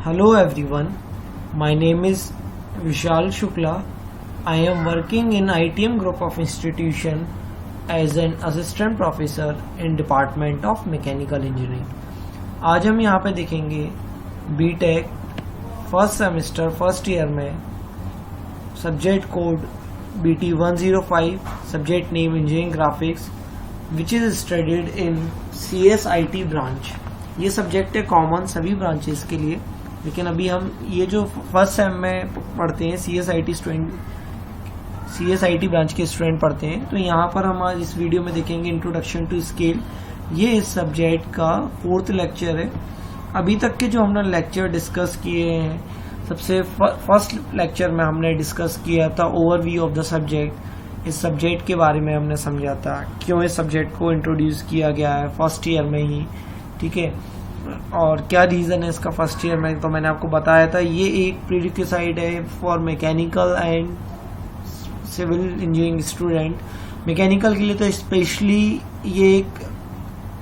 Hello everyone, my name is Vishal Shukla. I am working in ITM group of institution as an assistant professor in Department of Mechanical Engineering. आज हम यहाँ पे देखेंगे BTech first semester first year में subject code BT 105 subject name engineering graphics which is studied in CSIT branch. ये subject है common सभी branches के लिए, लेकिन अभी हम ये जो फर्स्ट सेम में पढ़ते हैं CSIT ब्रांच के स्टूडेंट पढ़ते हैं, तो यहाँ पर हम आज इस वीडियो में देखेंगे इंट्रोडक्शन टू स्केल. ये इस सब्जेक्ट का 4th लेक्चर है. अभी तक के जो हमने लेक्चर डिस्कस किए हैं, सबसे फर्स्ट लेक्चर में हमने डिस्कस किया था ओवरव्यू ऑफ द सब्जेक्ट. इस सब्जेक्ट के बारे में हमने समझा था क्यों इस सब्जेक्ट को इंट्रोड्यूस किया गया है फर्स्ट ईयर में ही, ठीक है, और क्या रीज़न है इसका फर्स्ट ईयर में. तो मैंने आपको बताया था ये एक प्रीरिक्विसाइट है for mechanical and civil engineering student. Mechanical के लिए तो स्पेशली ये एक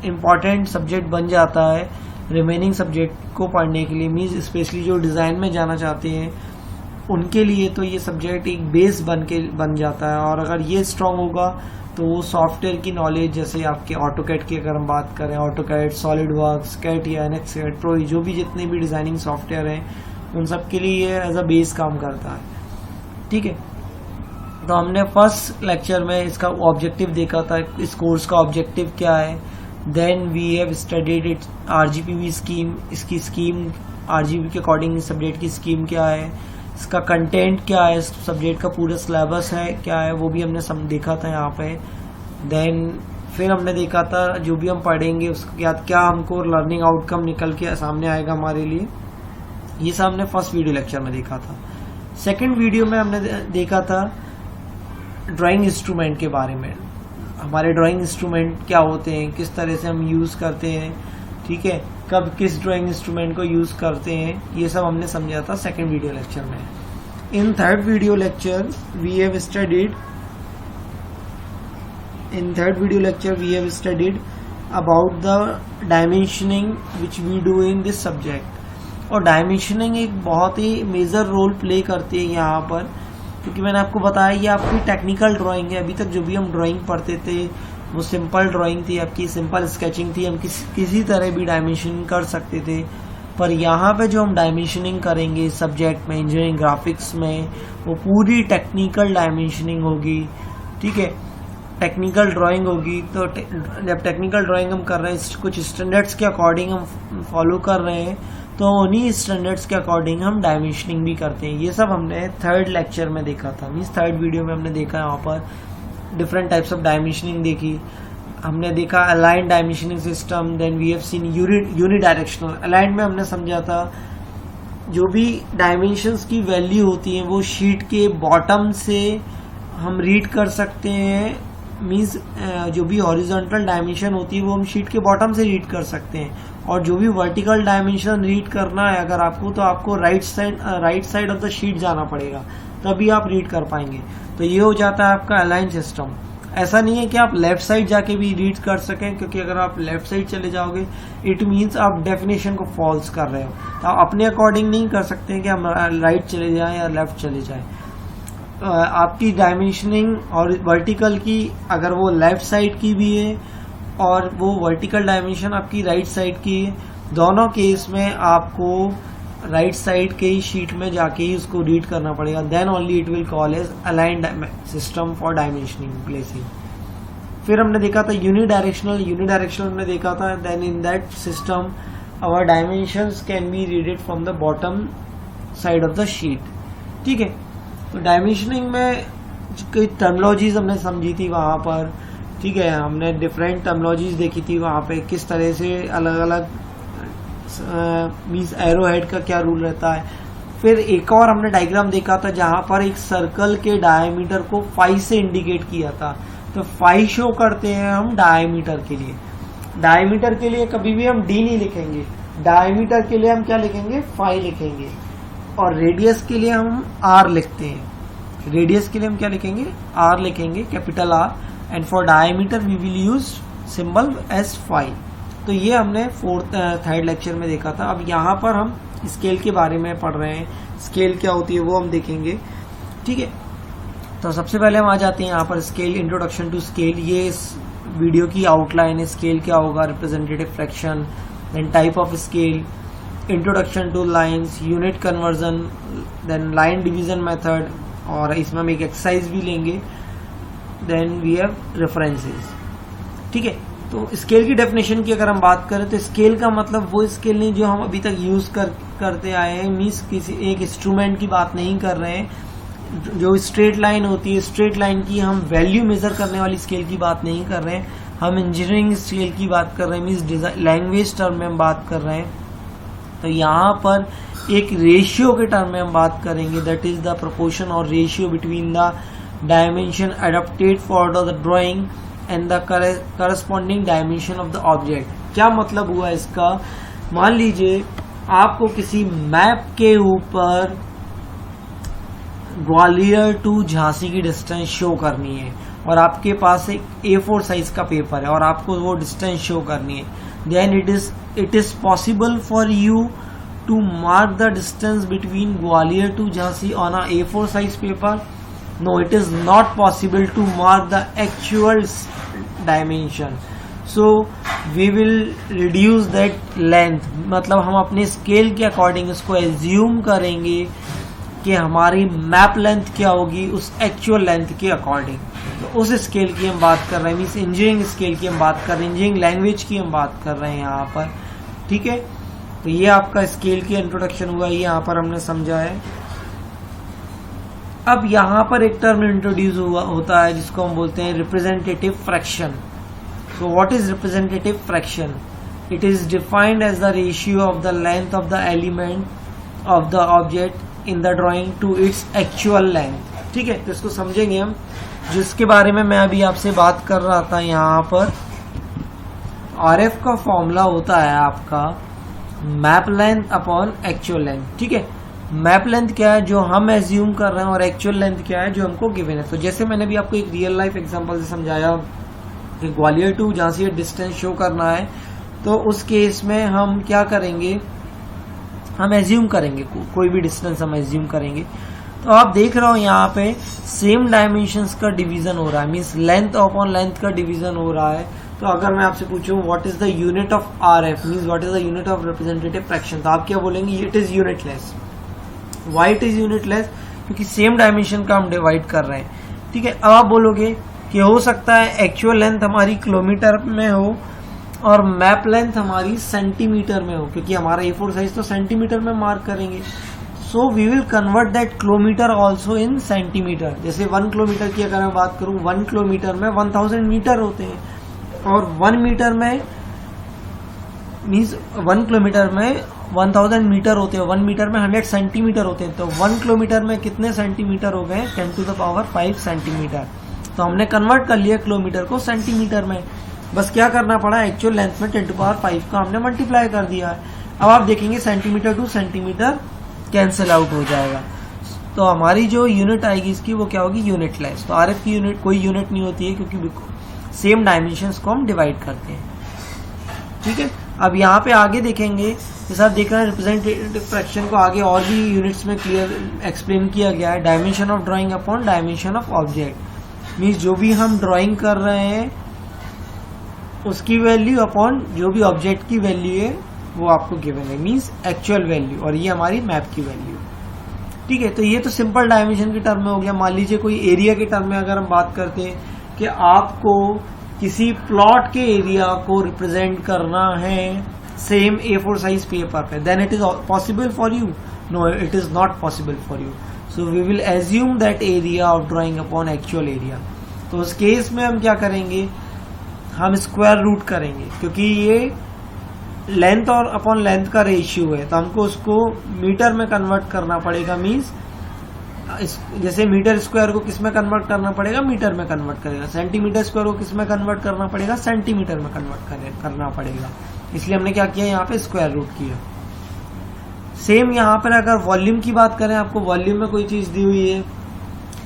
इम्पॉर्टेंट सब्जेक्ट बन जाता है रिमेनिंग सब्जेक्ट को पढ़ने के लिए. मीन्स स्पेशली जो डिज़ाइन में जाना चाहते हैं उनके लिए तो ये सब्जेक्ट एक बेस बन जाता है. और अगर ये स्ट्रांग होगा तो वो सॉफ्टवेयर की नॉलेज, जैसे आपके ऑटोकैड की अगर हम बात करें, ऑटोकैड, सॉलिडवर्क्स, कैट या NX, ट्रोई, जो भी जितने भी डिज़ाइनिंग सॉफ्टवेयर हैं उन सब के लिए ये एज अ बेस काम करता है, ठीक है. तो हमने फर्स्ट लेक्चर में इसका ऑब्जेक्टिव देखा था, इस कोर्स का ऑब्जेक्टिव क्या है. Then we have studied it RGPV scheme. इसकी स्कीम RGPV के अकॉर्डिंग इस सब्जेक्ट की स्कीम क्या है, इसका कंटेंट क्या है, इस सब्जेक्ट का पूरा सिलेबस है क्या है, वो भी हमने देखा था यहाँ पे. देन फिर हमने देखा था जो भी हम पढ़ेंगे उसके बाद क्या हमको लर्निंग आउटकम निकल के सामने आएगा हमारे लिए. ये सब हमने फर्स्ट वीडियो लेक्चर में देखा था. सेकेंड वीडियो में हमने देखा था ड्राइंग इंस्ट्रूमेंट के बारे में. हमारे ड्राइंग इंस्ट्रूमेंट क्या होते हैं, किस तरह से हम यूज़ करते हैं, ठीक है, कब किस ड्राइंग इंस्ट्रूमेंट को यूज़ करते हैं, ये सब हमने समझा था सेकेंड वीडियो लेक्चर में. In third video lecture we have studied about the dimensioning which we do in this subject. और डायमेंशनिंग एक बहुत ही मेजर रोल प्ले करती है यहाँ पर, क्योंकि मैंने आपको बताया ये आपकी टेक्निकल ड्राइंग है. अभी तक जो भी हम ड्राइंग पढ़ते थे वो सिंपल ड्राइंग थी, आपकी सिंपल स्केचिंग थी, हम किसी तरह भी डायमेंशनिंग कर सकते थे. पर यहाँ पे जो हम डायमेंशनिंग करेंगे इस सब्जेक्ट में इंजीनियरिंग ग्राफिक्स में, वो पूरी टेक्निकल डायमेंशनिंग होगी, ठीक है, टेक्निकल ड्राइंग होगी. तो जब टेक्निकल ड्राइंग हम कर रहे हैं कुछ स्टैंडर्ड्स के अकॉर्डिंग हम फॉलो कर रहे हैं, तो उन्हीं स्टैंडर्ड्स के अकॉर्डिंग हम डायमेंशनिंग भी करते हैं. ये सब हमने थर्ड लेक्चर में देखा था. मीन्स थर्ड वीडियो में हमने देखा यहाँ पर डिफरेंट टाइप्स ऑफ डायमेंशनिंग देखी. हमने देखा aligned dimensioning system. Then we have seen unidirectional. Aligned में हमने समझा था जो भी डायमेंशंस की वैल्यू होती है वो शीट के बॉटम से हम रीड कर सकते हैं. मीन्स जो भी हॉरिजॉन्टल डायमेंशन होती है वो हम शीट के बॉटम से रीड कर सकते हैं, और जो भी वर्टिकल डायमेंशन रीड करना है अगर आपको, तो आपको right side of the sheet जाना पड़ेगा, तभी आप रीड कर पाएंगे. तो ये हो जाता है आपका अलाइन सिस्टम. ऐसा नहीं है कि आप लेफ्ट साइड जाके भी रीड कर सकें, क्योंकि अगर आप लेफ्ट साइड चले जाओगे इट मीन्स आप डेफिनेशन को फॉल्स कर रहे हो. तो आप अपने अकॉर्डिंग नहीं कर सकते कि हम राइट चले जाएं या लेफ्ट चले जाएं. आपकी डायमेंशनिंग और वर्टिकल की अगर वो लेफ्ट साइड की भी है और वो वर्टिकल डायमेंशन आपकी राइट साइड की है, दोनों केस में आपको राइट साइड के ही शीट में जाके ही उसको रीड करना पड़ेगा. Then only it will call as aligned system for dimensioning placing. फिर हमने देखा था यूनिडायरेक्शनल हमने देखा था. Then in that system our dimensions can be readed from the bottom side of the sheet, ठीक है. तो डायमेंशनिंग में कई टर्मिनोलॉजीज हमने समझी थी वहाँ पर, ठीक है. हमने डिफरेंट टर्मिनोलॉजीज देखी थी वहाँ पे, किस तरह से अलग अलग मीन्स एरो हेड का क्या रूल रहता है. फिर एक और हमने डायग्राम देखा था जहाँ पर एक सर्कल के डायमीटर को 5 से इंडिकेट किया था. तो 5 शो करते हैं हम डायमीटर के लिए. डायमीटर के लिए कभी भी हम D नहीं लिखेंगे, डायमीटर के लिए हम क्या लिखेंगे, 5 लिखेंगे. और रेडियस के लिए हम R लिखते हैं. रेडियस के लिए हम क्या लिखेंगे, R लिखेंगे, capital R. And for diameter we will use symbol S5. तो ये हमने थर्ड लेक्चर में देखा था। अब यहाँ पर हम स्केल के बारे में पढ़ रहे हैं, स्केल क्या होती है वो हम देखेंगे, ठीक है। तो सबसे पहले हम आ जाते हैं यहाँ पर स्केल, इंट्रोडक्शन टू स्केल। ये इस वीडियो की आउटलाइन है। स्केल क्या होगा, representative fraction, then type of scale, introduction to lines, unit conversion, then line division method, और इसमें हम एक एक्सरसाइज भी लेंगे, देन वी हैव रेफरेंसेस, ठीक है। तो स्केल की डेफिनेशन की अगर हम बात करें तो स्केल का मतलब वो स्केल नहीं जो हम अभी तक यूज करते आए हैं, मीन्स किसी एक इंस्ट्रूमेंट की बात नहीं कर रहे हैं। जो स्ट्रेट लाइन होती है, स्ट्रेट लाइन की हम वैल्यू मेजर करने वाली स्केल की बात नहीं कर रहे हैं, हम इंजीनियरिंग स्केल की बात कर रहे हैं, मीन्स लैंग्वेज टर्म में हम बात कर रहे हैं। तो यहाँ पर एक रेशियो के टर्म में हम बात करेंगे, दैट इज द प्रोपोर्शन और ratio between the dimension adopted for the drawing and the corresponding dimension of the object. क्या मतलब हुआ इसका, मान लीजिए आपको किसी मैप के ऊपर ग्वालियर टू झांसी की डिस्टेंस शो करनी है और आपके पास एक A4 साइज का पेपर है और आपको वो डिस्टेंस शो करनी है, then it is possible for you to mark the distance between Gwalior to Jhansi on a A4 size paper? No, it is not possible to mark the actual dimension. So we will reduce that length. मतलब हम अपने scale के according इसको assume करेंगे कि हमारी map length क्या होगी उस एक्चुअल लेंथ के अकॉर्डिंग। तो उस स्केल की हम बात कर रहे हैं, मीन्स इंजीनियरिंग स्केल की हम बात कर रहे हैं, इंजीनियरिंग लैंग्वेज की हम बात कर रहे हैं यहाँ पर, ठीक है। तो ये आपका स्केल की इंट्रोडक्शन हुआ, ये यहाँ पर हमने समझा है। अब यहाँ पर एक टर्म इंट्रोड्यूस होता है जिसको हम बोलते हैं representative fraction. So what is representative fraction? It is defined as the ratio of the length of the element of the object in the drawing to its actual length, ठीक है। तो इसको समझेंगे हम, जिसके बारे में मैं अभी आपसे बात कर रहा था। यहाँ पर RF का फॉर्मूला होता है आपका map length upon actual length, ठीक है। मैप लेंथ क्या है जो हम एज्यूम कर रहे हैं और एक्चुअल लेंथ क्या है जो हमको गिवन है। तो जैसे मैंने भी आपको एक रियल लाइफ एग्जांपल से समझाया कि Gwalior to Jhansi distance show करना है, तो उस केस में हम क्या करेंगे, हम एज्यूम करेंगे कोई भी डिस्टेंस हम एज्यूम करेंगे। तो आप देख रहे हो यहाँ पे सेम डायमेंशंस का डिवीजन हो रहा है, मीन्स लेंथ अपॉन लेंथ का डिवीजन हो रहा है। तो अगर मैं आपसे पूछूं what is the unit of RF, means what is the unit of representative fraction, तो आप क्या बोलेंगे, it is unitless. Why it is unitless? क्योंकि सेम डायमेंशन का हम डिवाइड कर रहे हैं, ठीक है। अब आप बोलोगे कि हो सकता है एक्चुअल लेंथ हमारी किलोमीटर में हो और मैप लेंथ हमारी सेंटीमीटर में हो, क्योंकि हमारा A4 साइज तो सेंटीमीटर में मार्क करेंगे। So we will convert that kilometre also in centimetre. जैसे 1 किलोमीटर की अगर मैं बात करूं, 1 किलोमीटर में 1000 मीटर होते हैं और 1 मीटर में मीन्स 1 किलोमीटर में 1000 मीटर होते हैं, 1 मीटर में 100 सेंटीमीटर होते हैं। तो 1 किलोमीटर में कितने सेंटीमीटर हो गए, 10 टू द पावर 5 सेंटीमीटर। तो हमने कन्वर्ट कर लिया किलोमीटर को सेंटीमीटर में, बस क्या करना पड़ा, एक्चुअल लेंथ में 10 टू पावर 5 का हमने मल्टीप्लाई कर दिया है। अब आप देखेंगे centimetre two centimetre cancel out हो जाएगा, तो हमारी जो यूनिट आएगी इसकी वो क्या होगी, यूनिटलेस। तो RF की यूनिट कोई यूनिट नहीं होती है क्योंकि सेम डायमेंशंस को हम डिवाइड करते हैं, ठीक है। अब यहाँ पे आगे देखेंगे, जैसा आप देख रहे हैं रिप्रेजेंटेटिव फ्रैक्शन को आगे और भी यूनिट्स में क्लियर एक्सप्लेन किया गया है। Dimension of drawing upon dimension of object, means जो भी हम ड्राइंग कर रहे हैं उसकी वैल्यू अपॉन जो भी ऑब्जेक्ट की वैल्यू है वो आपको गिवन है, मीन्स एक्चुअल वैल्यू, और ये हमारी मैप की वैल्यू, ठीक है। तो ये तो सिंपल डायमेंशन के टर्म में हो गया। मान लीजिए कोई एरिया के टर्म में अगर हम बात करते हैं कि आपको किसी प्लॉट के एरिया को रिप्रेजेंट करना है सेम A4 साइज पेपर पे, then it is possible for you? No, it is not possible for you. So we will assume that area of drawing upon actual area. तो उस case में हम क्या करेंगे, हम स्क्वायर रूट करेंगे, क्योंकि ये लेंथ और अपॉन लेंथ का रेशियो है, तो हमको उसको मीटर में कन्वर्ट करना पड़ेगा। मीन्स जैसे मीटर स्क्वायर को किस में कन्वर्ट करना पड़ेगा, मीटर में कन्वर्ट करेगा। सेंटीमीटर स्क्वायर को किस में कन्वर्ट करना पड़ेगा, सेंटीमीटर में कन्वर्ट करना पड़ेगा। इसलिए हमने क्या किया, यहाँ पे स्क्वायर रूट किया। सेम यहाँ पर अगर वॉल्यूम की बात करें, आपको वॉल्यूम में कोई चीज दी हुई है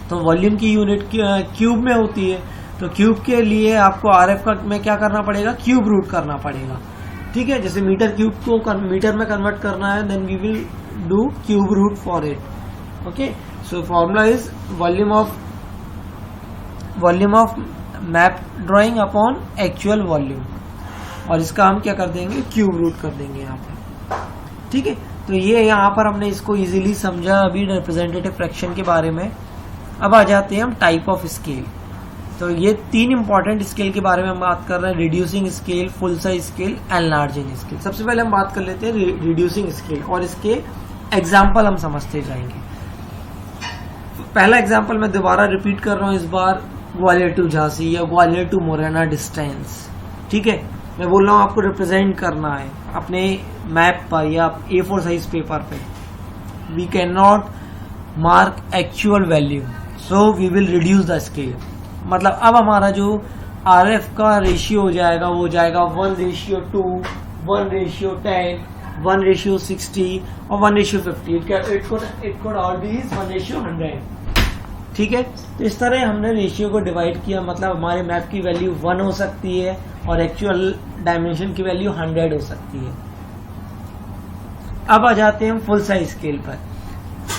तो वॉल्यूम की यूनिट क्यूब में होती है, तो क्यूब के लिए आपको RF का में क्या करना पड़ेगा, क्यूब रूट करना पड़ेगा। ठीक है, जैसे मीटर क्यूब को मीटर में कन्वर्ट करना है, then we will do cube root for it. Okay, so formula is volume of map drawing upon actual volume, और इसका हम क्या कर देंगे, क्यूब रूट कर देंगे यहाँ पे। ठीक है, तो ये यहाँ पर हमने इसको इजीली समझा अभी रिप्रेजेंटेटिव फ्रैक्शन के बारे में। अब आ जाते हैं हम टाइप ऑफ स्केल। तो ये 3 इंपॉर्टेंट स्केल के बारे में हम बात कर रहे हैं, reducing scale, full size scale, enlarging scale. सबसे पहले हम बात कर लेते हैं रिड्यूसिंग स्केल, और इसके एग्जाम्पल हम समझते जाएंगे। पहला एग्जाम्पल मैं दोबारा रिपीट कर रहा हूँ इस बार, ग्वालियर टू झांसी या ग्वालियर टू मुरैना डिस्टेंस। ठीक है, मैं बोल रहा हूँ आपको रिप्रेजेंट करना है अपने मैप पर या A4 साइज पेपर पे। We can not mark actual value, so we will reduce the scale. मतलब अब हमारा जो RF का रेशियो हो जाएगा वो हो जाएगा 1:2, 1:10, 1:60 और 1:50। It could all B 1:100। ठीक है, तो इस तरह हमने रेशियो को डिवाइड किया, मतलब हमारे मैप की वैल्यू 1 हो सकती है और एक्चुअल डायमेंशन की वैल्यू 100 हो सकती है। अब आ जाते हैं हम फुल साइज स्केल पर।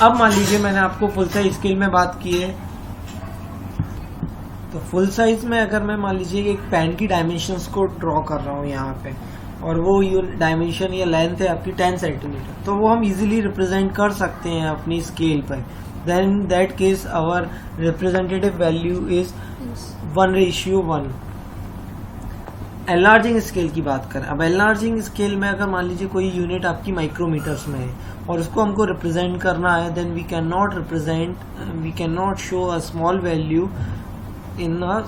अब मान लीजिए मैंने आपको फुल साइज स्केल में बात की है, तो फुल साइज में अगर मैं मान लीजिए एक पेन की डायमेंशंस को ड्रॉ कर रहा हूँ यहाँ पे, और वो डायमेंशन या लेंथ है आपकी 10 सेंटीमीटर, तो वो हम इजीली रिप्रेजेंट कर सकते हैं अपनी स्केल पर। Then that case our representative value is 1:1। Enlarging scale की बात करें, अब एनलार्जिंग स्केल में अगर मान लीजिए कोई यूनिट आपकी माइक्रोमीटर्स में है और उसको हमको रिप्रेजेंट करना है, then we can not show a small value in a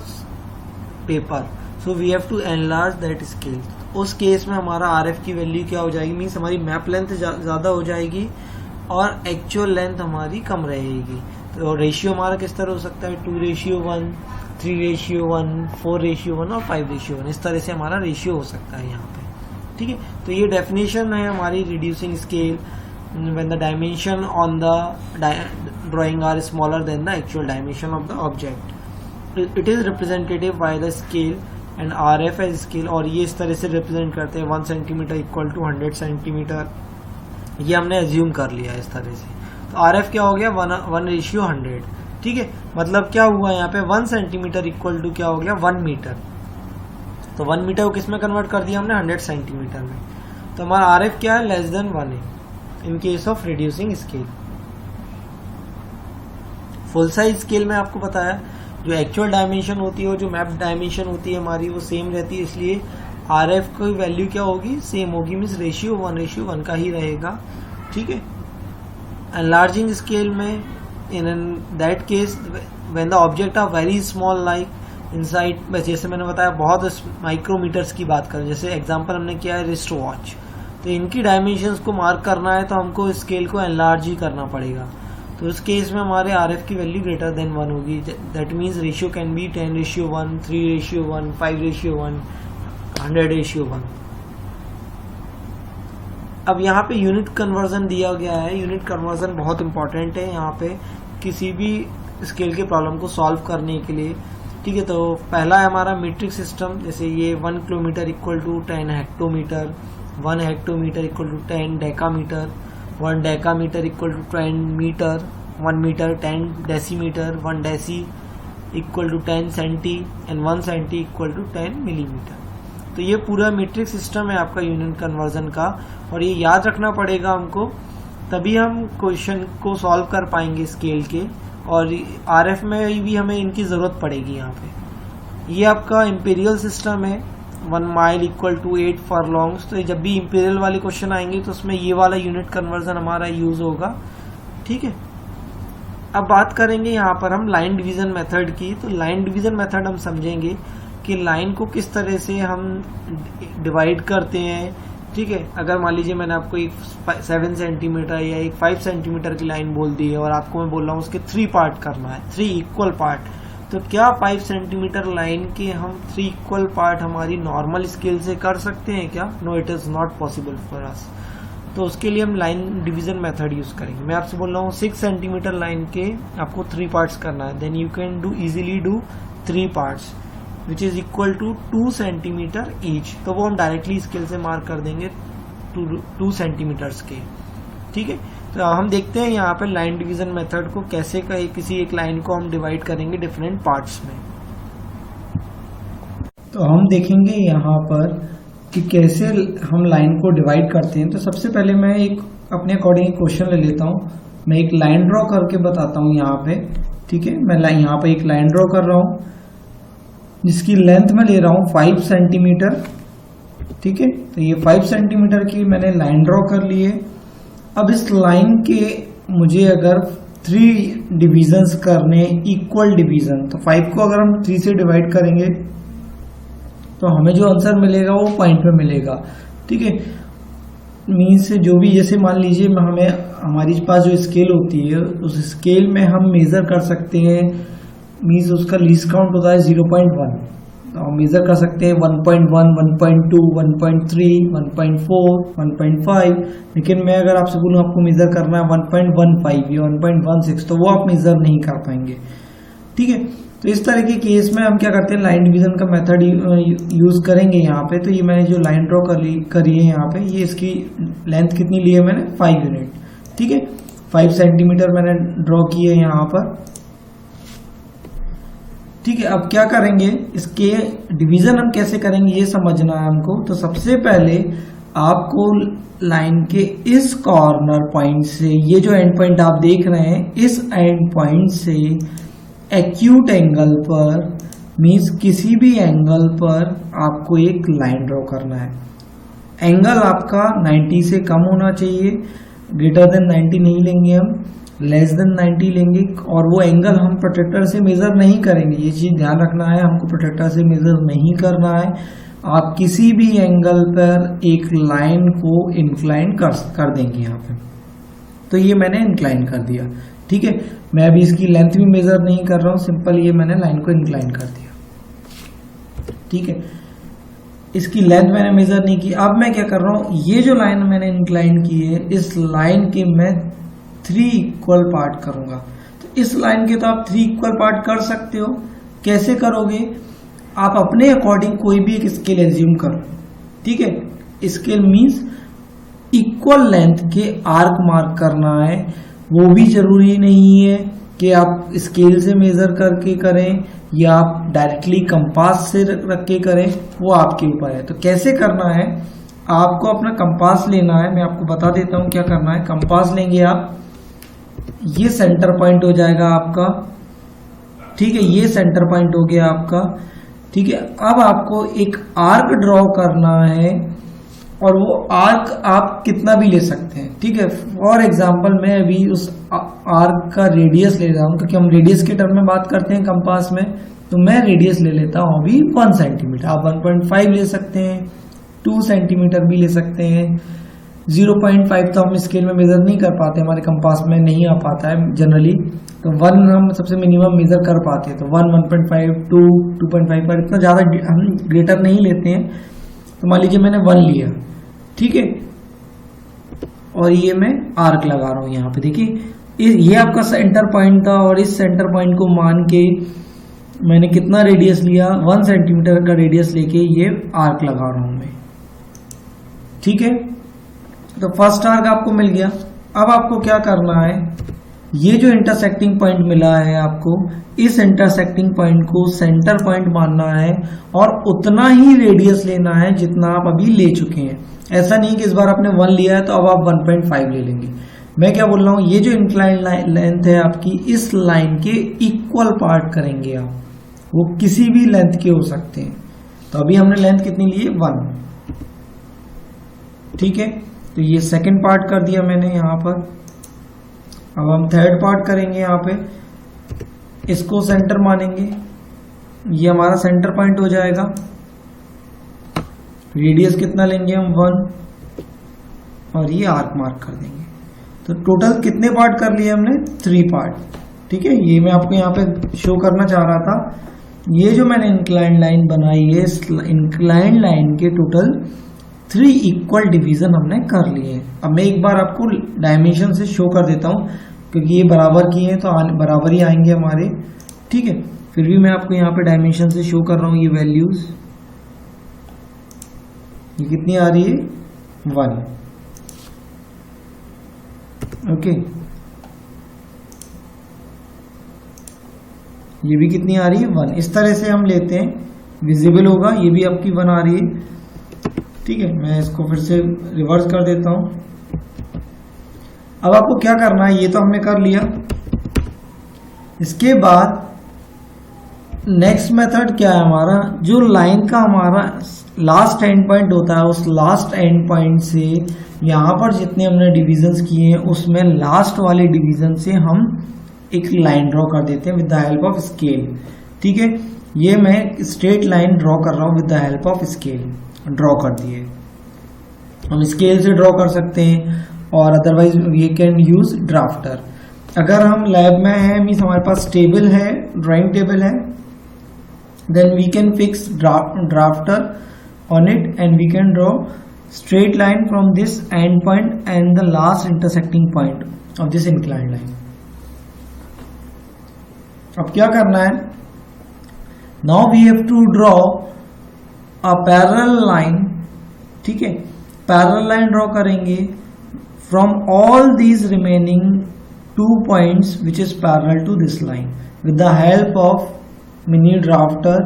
paper, so we have to enlarge that scale. उस केस में हमारा RF की वैल्यू क्या हो जाएगी, मीन्स हमारी मैप लेंथ ज्यादा हो जाएगी और एक्चुअल लेंथ हमारी कम रहेगी। तो रेशियो हमारा किस तरह हो सकता है, 2:1, 3:1, 4:1 और 5:1, इस तरह से हमारा रेशियो हो सकता है यहाँ पे। ठीक है, तो ये डेफिनेशन है हमारी reducing scale, when the dimension on the drawing are smaller than the actual dimension of the object. It is representative by the scale and RF as scale, और ये इस तरह से रिप्रेजेंट करते हैं 1 सेंटीमीटर इक्वल टू 100 सेंटीमीटर। ये हमने assume कर लिया इस तरह से। तो RF क्या हो गया, 1:100। ठीक है, मतलब क्या हुआ यहाँ पे 1 सेंटीमीटर इक्वल टू क्या हो गया, 1 मीटर। तो 1 मीटर को किस में कन्वर्ट कर दिया हमने, 100 सेंटीमीटर में। तो हमारा RF क्या है, लेस देन 1 है in case of reducing scale. Full size scale में आपको बताया जो एक्चुअल डायमेंशन होती है और जो मैप डायमेंशन होती है हमारी वो सेम रहती है, इसलिए RF की वैल्यू क्या होगी, सेम होगी, मीन्स रेशियो 1:1 का ही रहेगा। ठीक है, एनलार्जिंग स्केल में in that case when the object are very small like inside, जैसे मैंने बताया बहुत माइक्रोमीटर्स की बात करें, जैसे एग्जांपल हमने किया है रिस्ट वॉच, तो इनकी डायमेंशंस को मार्क करना है तो हमको स्केल को एनलार्ज ही करना पड़ेगा। तो उस केस में हमारे RF की वैल्यू ग्रेटर देन 1 होगी। That means ratio can be 10:1, 3:1, 5:1, 100:1। अब यहाँ पे यूनिट कन्वर्जन दिया गया है। यूनिट कन्वर्जन बहुत इंपॉर्टेंट है यहाँ पे किसी भी स्केल के प्रॉब्लम को सॉल्व करने के लिए। ठीक है, तो पहला है हमारा मीट्रिक सिस्टम, जैसे ये 1 kilometre equal to 10 hectometre, 1 hectometre equal to 10 decametre, 1 decametre equal to 10 metre, 1 metre 10 decimetre, 1 deci equal to 10 centi and 1 centi equal to 10 millimetre. तो ये पूरा मीट्रिक सिस्टम है आपका यूनिट कन्वर्जन का, और ये याद रखना पड़ेगा हमको, तभी हम क्वेश्चन को सॉल्व कर पाएंगे स्केल के, और RF में भी हमें इनकी जरूरत पड़ेगी यहाँ पे। ये आपका इंपीरियल सिस्टम है, 1 माइल इक्वल टू 8 फरलॉन्ग्स। तो जब भी इंपीरियल वाले क्वेश्चन आएंगे तो उसमें ये वाला यूनिट कन्वर्जन हमारा यूज होगा। ठीक है, अब बात करेंगे यहाँ पर हम लाइन डिवीजन मेथड की। तो लाइन डिवीजन मेथड हम समझेंगे कि लाइन को किस तरह से हम डिवाइड करते हैं। ठीक है, अगर मान लीजिए मैंने आपको एक 7 सेंटीमीटर या एक 5 सेंटीमीटर की लाइन बोल दी है और आपको मैं बोल रहा हूँ उसके 3 पार्ट करना है, 3 इक्वल पार्ट, तो क्या 5 सेंटीमीटर लाइन के हम 3 इक्वल पार्ट हमारी नॉर्मल स्केल से कर सकते हैं क्या? No, it is not possible for us. तो उसके लिए हम लाइन डिवीजन मेथड यूज करेंगे। मैं आपसे बोल रहा हूँ 6 सेंटीमीटर लाइन के आपको 3 पार्ट्स करना है, then you can do easily do 3 parts which is equal to 2 centimetre each, तो वो हम डायरेक्टली स्केल से मार्क कर देंगे 2 सेंटीमीटर्स के। ठीक है, तो हम देखते हैं यहाँ पे लाइन डिवीजन मेथड को कैसे किसी एक लाइन को हम डिवाइड करेंगे डिफरेंट पार्ट्स में। तो हम देखेंगे यहाँ पर कि कैसे हम लाइन को डिवाइड करते हैं। तो सबसे पहले मैं एक अपने अकॉर्डिंग एक क्वेश्चन ले लेता हूँ, मैं एक लाइन ड्रॉ करके बताता हूँ यहाँ पे। ठीक है, मैं यहाँ पे एक लाइन ड्रॉ कर रहा हूँ जिसकी लेंथ मैं ले रहा हूँ 5 सेंटीमीटर। ठीक है, तो ये 5 सेंटीमीटर की मैंने लाइन ड्रॉ कर ली है। अब इस लाइन के मुझे अगर 3 डिविजन्स करने, इक्वल डिवीजन, तो 5 को अगर हम 3 से डिवाइड करेंगे तो हमें जो आंसर मिलेगा वो पॉइंट पे मिलेगा। ठीक है, मीन्स जो भी, जैसे मान लीजिए हमें हमारी पास जो स्केल होती है उस स्केल में हम मेजर कर सकते हैं, मीन्स उसका लीस्ट काउंट होता है 0.1, तो हम मेजर कर सकते हैं 1.1, 1.2, 1.3, 1.4, 1.5। लेकिन मैं अगर आपसे बोलूँ आपको मेजर करना है 1.15 या 1.16, तो वो आप मेजर नहीं कर पाएंगे। ठीक है, तो इस तरह के केस में हम क्या करते हैं, लाइन डिवीजन का मेथड यूज करेंगे यहाँ पे। तो ये मैंने जो लाइन ड्रॉ करी है यहाँ पे, ये इसकी लेंथ कितनी ली है मैंने, 5 यूनिट। ठीक है, 5 सेंटीमीटर मैंने ड्रॉ की है यहाँ पर। ठीक है, अब क्या करेंगे, इसके डिवीजन हम कैसे करेंगे ये समझना है हमको। तो सबसे पहले आपको लाइन के इस कॉर्नर पॉइंट से, ये जो एंड पॉइंट आप देख रहे हैं, इस एंड पॉइंट से एक्यूट एंगल पर, मीन्स किसी भी एंगल पर आपको एक लाइन ड्रॉ करना है। एंगल आपका 90 से कम होना चाहिए, ग्रेटर देन 90 नहीं लेंगे हम, लेस देन 90 लेंगे। और वो एंगल हम प्रोट्रैक्टर से मेजर नहीं करेंगे, ये चीज ध्यान रखना है, हमको प्रोट्रैक्टर से मेजर नहीं करना है। आप किसी भी एंगल पर एक लाइन को इंक्लाइन कर देंगे यहाँ पे। तो ये मैंने इंक्लाइन कर दिया। ठीक है, मैं अभी इसकी लेंथ भी मेजर नहीं कर रहा हूं, सिंपल ये मैंने लाइन को इंक्लाइन कर दिया। ठीक है, इसकी लेंथ मैंने मेजर नहीं की। अब मैं क्या कर रहा हूं, ये जो लाइन मैंने इंक्लाइन की है, इस लाइन के मैं 3 इक्वल पार्ट करूंगा। तो इस लाइन के तो आप 3 इक्वल पार्ट कर सकते हो। कैसे करोगे, आप अपने अकॉर्डिंग कोई भी एक स्केल एज्यूम करो। ठीक है, स्केल मीन्स इक्वल लेंथ के आर्क मार्क करना है। वो भी जरूरी नहीं है कि आप स्केल से मेजर करके करें या आप डायरेक्टली कंपास से रख के करें, वो आपके ऊपर है। तो कैसे करना है, आपको अपना कंपास लेना है। मैं आपको बता देता हूं क्या करना है। कंपास लेंगे आप, ये सेंटर पॉइंट हो जाएगा आपका। ठीक है, ये सेंटर पॉइंट हो गया आपका। ठीक है, अब आपको एक आर्क ड्रॉ करना है और वो आर्क आप कितना भी ले सकते हैं। ठीक है, फॉर एग्जांपल मैं अभी उस आर्क का रेडियस ले रहा हूं, क्योंकि हम रेडियस के टर्म में बात करते हैं कंपास में, तो मैं रेडियस ले लेता हूं अभी 1 सेंटीमीटर। आप 1.5 ले सकते हैं, 2 सेंटीमीटर भी ले सकते हैं। 0.5 तो हम स्केल में मेजर नहीं कर पाते, हमारे कंपास में नहीं आ पाता है जनरली। तो 1 हम सबसे मिनिमम मेजर कर पाते हैं। तो 1, 1.5, 2, 2.5 पर इतना ज्यादा हम ग्रेटर नहीं लेते हैं। तो मान लीजिए मैंने 1 लिया, ठीक है, और ये मैं आर्क लगा रहा हूं यहाँ पे। देखिए ये आपका सेंटर पॉइंट था और इस सेंटर पॉइंट को मान के मैंने कितना रेडियस लिया, 1 सेंटीमीटर का रेडियस लेके ये आर्क लगा रहा हूं मैं। ठीक है, तो फर्स्ट आर्क आपको मिल गया। अब आपको क्या करना है, ये जो इंटरसेक्टिंग पॉइंट मिला है आपको, इस इंटरसेक्टिंग पॉइंट को सेंटर पॉइंट मानना है और उतना ही रेडियस लेना है जितना आप अभी ले चुके हैं। ऐसा नहीं कि इस बार आपने 1 लिया है तो अब आप 1.5 ले लेंगे। मैं क्या बोल रहा हूं, ये जो इंक्लाइन लेंथ है आपकी, इस लाइन के इक्वल पार्ट करेंगे आप, वो किसी भी लेंथ के हो सकते हैं। तो अभी हमने लेंथ कितनी ली है, 1। ठीक है, तो ये सेकंड पार्ट कर दिया मैंने यहां पर। अब हम थर्ड पार्ट करेंगे यहाँ पे, इसको सेंटर मानेंगे, ये हमारा सेंटर पॉइंट हो जाएगा। रेडियस कितना लेंगे हम, 1, और ये आर्क मार्क कर देंगे। तो टोटल कितने पार्ट कर लिए हमने, 3 पार्ट। ठीक है, ये मैं आपको यहाँ पे शो करना चाह रहा था। ये जो मैंने इंक्लाइन लाइन बनाई है, इस इंक्लाइन लाइन के टोटल 3 इक्वल डिवीजन हमने कर लिए हैं। अब मैं एक बार आपको डायमेंशन से शो कर देता हूं, क्योंकि ये बराबर की है तो बराबर ही आएंगे हमारे। ठीक है, फिर भी मैं आपको यहाँ पे डायमेंशन से शो कर रहा हूँ ये वैल्यूज। ये कितनी आ रही है? 1। ओके, ये भी कितनी आ रही है? 1। इस तरह से हम लेते हैं, विजिबल होगा, ये भी आपकी 1 आ रही है। ठीक है, मैं इसको फिर से रिवर्स कर देता हूं। अब आपको क्या करना है, ये तो हमने कर लिया। इसके बाद नेक्स्ट मेथड क्या है हमारा, जो लाइन का हमारा लास्ट एंड पॉइंट होता है, उस लास्ट एंड पॉइंट से यहाँ पर जितने हमने डिविजन्स किए हैं उसमें लास्ट वाले डिवीजन से हम एक लाइन ड्रॉ कर देते हैं with the help of scale. ठीक है, ये मैं स्ट्रेट लाइन ड्रॉ कर रहा हूँ with the help of scale. Draw कर दिए, हम स्केल से ड्रॉ कर सकते हैं और otherwise we can use drafter. अगर हम लैब में हैं, मीन्स हमारे पास टेबल है, ड्राइंग टेबल है, then we can fix drafter on it and we can draw straight line from this end point and the last intersecting point of this inclined line. अब क्या करना है, now we have to draw a parallel line. ठीक है, parallel line draw करेंगे from all these remaining 2 points which is parallel to this line with the help of mini drafter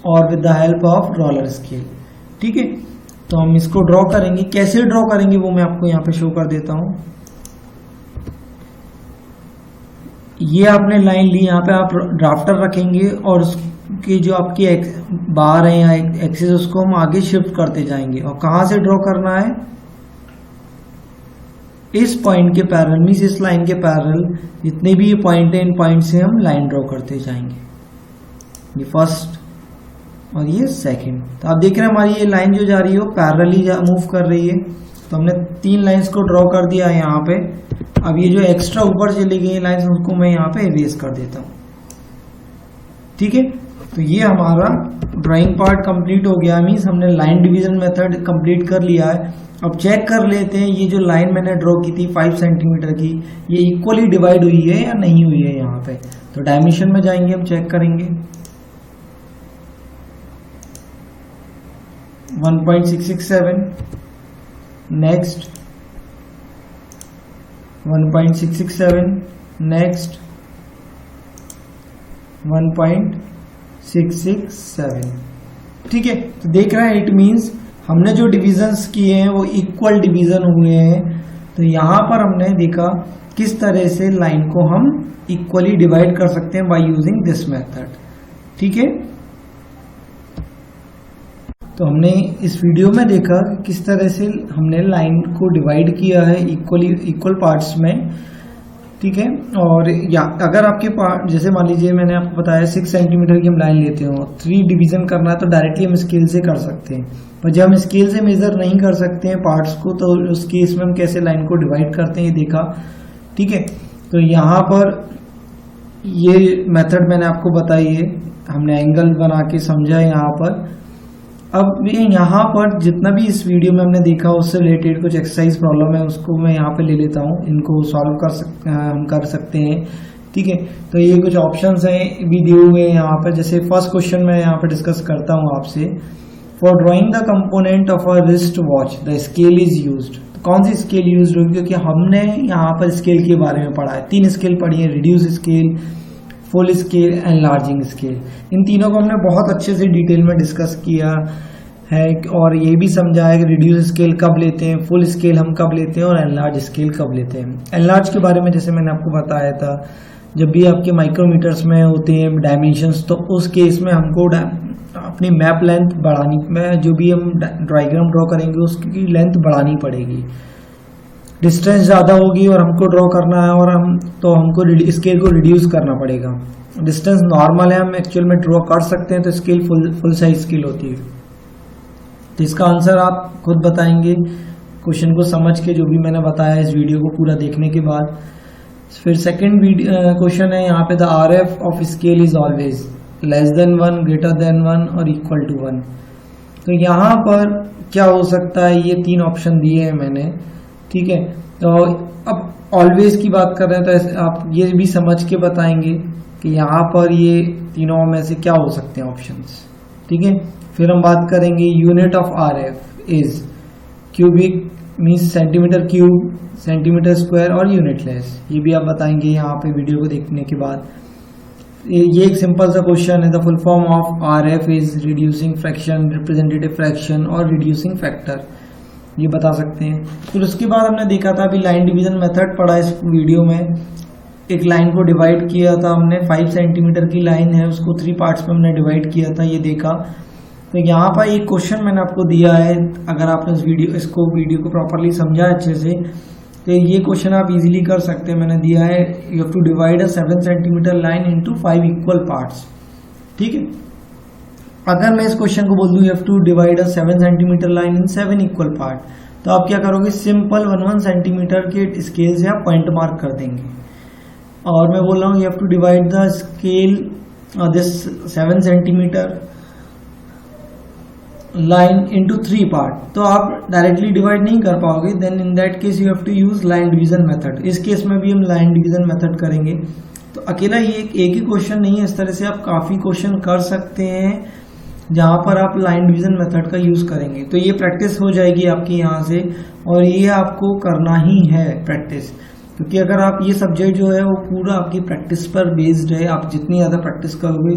और with the help of roller scale. ठीक है, तो हम इसको draw करेंगे। कैसे ड्रॉ करेंगे वो मैं आपको यहाँ पे शो कर देता हूँ। ये आपने लाइन ली, यहाँ पे आप ड्राफ्टर रखेंगे और उसकी जो आपकी बार है या एक्सिस, उसको हम आगे शिफ्ट करते जाएंगे। और कहाँ से ड्रॉ करना है, इस पॉइंट के पैरेलल, मींस इस लाइन के पैरेलल जितने भी ये पॉइंट है, इन पॉइंट से हम लाइन ड्रॉ करते जाएंगे। ये फर्स्ट और ये सेकंड। तो आप देख रहे हैं हमारी ये लाइन जो जा रही है वो पैरेलली मूव कर रही है। तो हमने 3 लाइंस को ड्रॉ कर दिया है यहाँ पे। अब ये जो एक्स्ट्रा ऊपर चली गई लाइंस, उसको मैं यहाँ पे इरेज कर देता हूँ। ठीक है, तो ये हमारा ड्राइंग पार्ट कंप्लीट हो गया, मीन्स हमने लाइन डिवीजन मेथड कंप्लीट कर लिया है। अब चेक कर लेते हैं ये जो लाइन मैंने ड्रॉ की थी 5 सेंटीमीटर की, ये इक्वली डिवाइड हुई है या नहीं हुई है यहाँ पे। तो डायमेंशन में जाएंगे, हम चेक करेंगे। 1.667, नेक्स्ट 1.667, नेक्स्ट 1.667। ठीक है, तो देख रहे हैं, इट मींस हमने जो डिविजन्स किए हैं वो इक्वल डिवीजन हुए हैं। तो यहाँ पर हमने देखा किस तरह से लाइन को हम इक्वली डिवाइड कर सकते हैं बाय यूजिंग दिस मेथड। ठीक है, तो हमने इस वीडियो में देखा किस तरह से हमने लाइन को डिवाइड किया है इक्वल पार्ट्स में। ठीक है, और या अगर आपके पार्ट, जैसे मान लीजिए मैंने आपको बताया 6 सेंटीमीटर की हम लाइन लेते हो, 3 डिवीजन करना है तो डायरेक्टली हम स्केल से कर सकते हैं। पर जब हम स्केल से मेजर नहीं कर सकते हैं पार्ट्स को, तो उस केस में हम कैसे लाइन को डिवाइड करते हैं ये देखा। ठीक है, तो यहाँ पर ये मेथड मैंने आपको बताई है, हमने एंगल बना के समझा है यहाँ पर। अब यहाँ पर जितना भी इस वीडियो में हमने देखा उससे रिलेटेड कुछ एक्सरसाइज प्रॉब्लम है, उसको मैं यहाँ पे ले लेता हूँ, इनको सॉल्व हम कर सकते हैं। ठीक है, तो ये कुछ ऑप्शंस हैं भी दिए हुए हैं यहाँ पर। जैसे फर्स्ट क्वेश्चन मैं यहाँ पे डिस्कस करता हूँ आपसे, for drawing the component of a wrist watch the scale is used. कौन सी स्केल यूज होगी, क्योंकि हमने यहाँ पर स्केल के बारे में पढ़ा है, 3 स्केल पढ़ी है, reduce scale, full scale and enlarging scale. इन तीनों को हमने बहुत अच्छे से डिटेल में डिस्कस किया है और ये भी समझा है कि रिड्यूस स्केल कब लेते हैं, फुल स्केल हम कब लेते हैं और एनलार्ज स्केल कब लेते हैं। एनलार्ज के बारे में जैसे मैंने आपको बताया था, जब भी आपके माइक्रोमीटर्स में होते हैं डायमेंशंस, तो उस केस में हमको अपनी मैप लेंथ बढ़ानी, में जो भी हम डायग्राम ड्रॉ करेंगे उसकी लेंथ बढ़ानी पड़ेगी। डिस्टेंस ज़्यादा होगी और हमको ड्रॉ करना है और हमको स्केल को रिड्यूस करना पड़ेगा। डिस्टेंस नॉर्मल है, हम एक्चुअल में ड्रॉ कर सकते हैं, तो स्केल फुल साइज स्केल होती है। तो इसका आंसर आप खुद बताएंगे क्वेश्चन को समझ के, जो भी मैंने बताया इस वीडियो को पूरा देखने के बाद। फिर सेकंड क्वेश्चन है यहाँ पे, the RF of scale is always less than 1, greater than 1 और इक्वल टू 1। तो यहाँ पर क्या हो सकता है, ये 3 ऑप्शन दिए हैं मैंने। ठीक है, तो अब ऑलवेज की बात कर रहे हैं तो आप ये भी समझ के बताएंगे कि यहाँ पर ये तीनों में से क्या हो सकते हैं ऑप्शंस। ठीक है, फिर हम बात करेंगे unit of RF is cubic means centimetre cube, centimetre square और यूनिटलेस। ये भी आप बताएंगे यहाँ पे वीडियो को देखने के बाद। ये एक सिंपल सा क्वेश्चन है। The full form of RF is reducing fraction, representative fraction और रिड्यूसिंग फैक्टर, ये बता सकते हैं। फिर उसके बाद हमने देखा था अभी लाइन डिवीजन मेथड पढ़ा इस वीडियो में। एक लाइन को डिवाइड किया था हमने, 5 सेंटीमीटर की लाइन है, उसको 3 पार्ट्स में हमने डिवाइड किया था, ये देखा। तो यहाँ पर एक क्वेश्चन मैंने आपको दिया है, अगर आपने इसको वीडियो को प्रॉपरली समझा अच्छे से, तो ये क्वेश्चन आप इजीली कर सकते हैं। मैंने दिया है you have to divide a 7 centimetre line into 5 equal parts. ठीक है, अगर मैं इस क्वेश्चन को बोल दूं you have to divide a 7 centimetre line in 7 equal part, तो आप क्या करोगे, सिंपल 1 सेंटीमीटर के स्केल से आप पॉइंट मार्क कर देंगे। और मैं बोल रहा हूँ you have to divide the scale this 7 centimetre line into 3 part, तो आप डायरेक्टली डिवाइड नहीं कर पाओगे। Then in that case you have to use line division method. इस केस में भी हम लाइन डिवीजन मेथड करेंगे। तो अकेला ये एक ही क्वेश्चन नहीं है, इस तरह से आप काफी क्वेश्चन कर सकते हैं जहां पर आप लाइन डिवीजन मेथड का यूज करेंगे। तो ये प्रैक्टिस हो जाएगी आपकी यहाँ से, और ये आपको करना ही है प्रैक्टिस, क्योंकि अगर आप ये सब्जेक्ट जो है वो पूरा आपकी प्रैक्टिस पर बेस्ड है। आप जितनी ज़्यादा प्रैक्टिस करोगे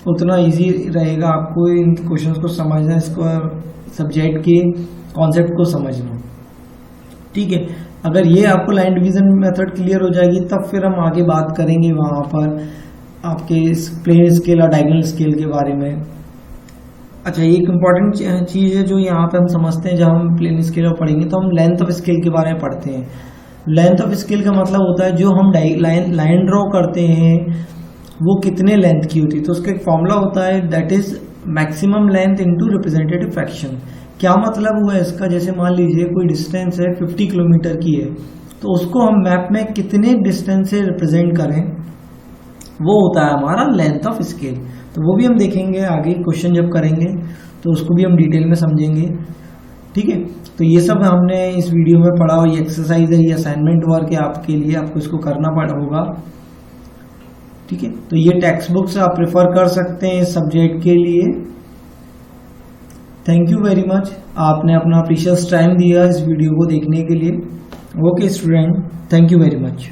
उतना इजी रहेगा आपको इन क्वेश्चंस को समझना, इसको सब्जेक्ट के कॉन्सेप्ट को समझना। ठीक है, अगर ये आपको लाइन डिवीजन मेथड क्लियर हो जाएगी तब फिर हम आगे बात करेंगे वहाँ पर आपके प्लेन स्केल और डायगोनल स्केल के बारे में। अच्छा, एक इम्पॉर्टेंट चीज़ है जो यहाँ पे हम समझते हैं, जब हम प्लेन स्केल और पढ़ेंगे तो हम लेंथ ऑफ स्केल के बारे में पढ़ते हैं। लेंथ ऑफ स्केल का मतलब होता है जो हम लाइन ड्रॉ करते हैं वो कितने लेंथ की होती है। तो उसका एक फॉर्मूला होता है, that is maximum length into representative fraction. क्या मतलब हुआ इसका, जैसे मान लीजिए कोई डिस्टेंस है 50 किलोमीटर की है, तो उसको हम मैप में कितने डिस्टेंस से रिप्रेजेंट करें, वो होता है हमारा लेंथ ऑफ स्केल। तो वो भी हम देखेंगे आगे क्वेश्चन जब करेंगे, तो उसको भी हम डिटेल में समझेंगे। ठीक है, तो ये सब हमने इस वीडियो में पढ़ा, और ये एक्सरसाइज है, ये असाइनमेंट वर्क है आपके लिए, आपको इसको करना होगा। ठीक है, तो ये टेक्स्ट बुक्स आप प्रेफर कर सकते हैं इस सब्जेक्ट के लिए। थैंक यू वेरी मच, आपने अपना प्रीशियस टाइम दिया इस वीडियो को देखने के लिए। Okay student, thank you very much.